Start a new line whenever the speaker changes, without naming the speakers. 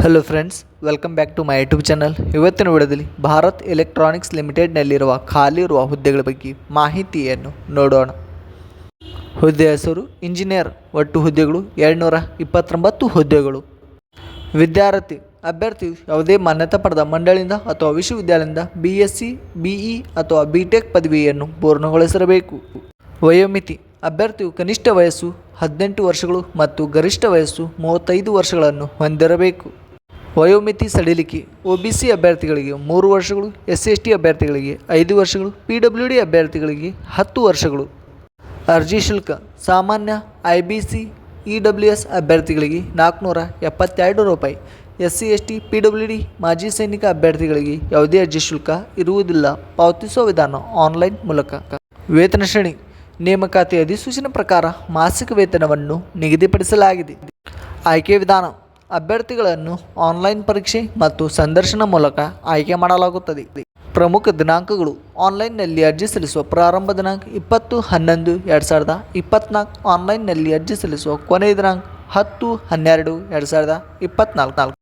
Hello friends, welcome back to my YouTube channel. ಇವತ್ತಿನ ವಿಡಿಯೋದಲ್ಲಿ Bharat electronics ಲಿಮಿಟೆಡ್ನಲ್ಲಿರುವ ಖಾಲಿ ಇರುವ ಹುದ್ದೆಗಳ ಬಗ್ಗೆ ಮಾಹಿತಿಯನ್ನು ನೋಡೋಣ. ಹುದ್ದೆ ಹೆಸರು ಇಂಜಿನಿಯರ್. ಒಟ್ಟು ಹುದ್ದೆಗಳು 229 ಹುದ್ದೆಗಳು. ವಿದ್ಯಾರ್ಥಿ ಅಭ್ಯರ್ಥಿಯು ಯಾವುದೇ ಮಾನ್ಯತಾ ಪಡೆದ ಮಂಡಳಿಯಿಂದ ಅಥವಾ ವಿಶ್ವವಿದ್ಯಾಲಯದಿಂದ BSc, BE ಅಥವಾ BTech ಪದವಿಯನ್ನು ಪೂರ್ಣಗೊಳಿಸಿರಬೇಕು. ವಯೋಮಿತಿ ಅಭ್ಯರ್ಥಿಯು ಕನಿಷ್ಠ ವಯಸ್ಸು 18 ವರ್ಷಗಳು ಮತ್ತು ಗರಿಷ್ಠ ವಯಸ್ಸು 35 ವರ್ಷಗಳನ್ನು ಹೊಂದಿರಬೇಕು. ವಯೋಮಿತಿ ಸಡಿಲಿಕೆ OBC ಅಭ್ಯರ್ಥಿಗಳಿಗೆ 3 ವರ್ಷಗಳು, SC/ST ಅಭ್ಯರ್ಥಿಗಳಿಗೆ 5 ವರ್ಷಗಳು, PWD ಅಭ್ಯರ್ಥಿಗಳಿಗೆ 10 ವರ್ಷಗಳು. ಅರ್ಜಿ ಶುಲ್ಕ ಸಾಮಾನ್ಯ IBC EWS ಅಭ್ಯರ್ಥಿಗಳಿಗೆ 472 ರೂಪಾಯಿ. SC/ST PWD ಮಾಜಿ ಸೈನಿಕ ಅಭ್ಯರ್ಥಿಗಳಿಗೆ ಯಾವುದೇ ಅರ್ಜಿ ಶುಲ್ಕ ಇರುವುದಿಲ್ಲ. ಪಾವತಿಸುವ ವಿಧಾನ ಆನ್ಲೈನ್ ಮೂಲಕ. ವೇತನ ಶ್ರೇಣಿ ನೇಮಕಾತಿ ಅಧಿಸೂಚನೆ ಪ್ರಕಾರ ಮಾಸಿಕ ವೇತನವನ್ನು ನಿಗದಿಪಡಿಸಲಾಗಿದೆ. ಆಯ್ಕೆ ವಿಧಾನ ಅಭ್ಯರ್ಥಿಗಳನ್ನು ಆನ್ಲೈನ್ ಪರೀಕ್ಷೆ ಮತ್ತು ಸಂದರ್ಶನ ಮೂಲಕ ಆಯ್ಕೆ ಮಾಡಲಾಗುತ್ತದೆ. ಪ್ರಮುಖ ದಿನಾಂಕಗಳು ಆನ್ಲೈನ್ನಲ್ಲಿ ಅರ್ಜಿ ಸಲ್ಲಿಸುವ ಪ್ರಾರಂಭ ದಿನಾಂಕ 20/11/2024. ಆನ್ಲೈನ್ನಲ್ಲಿ ಅರ್ಜಿ ಸಲ್ಲಿಸುವ ಕೊನೆಯ ದಿನಾಂಕ 10/12/2024.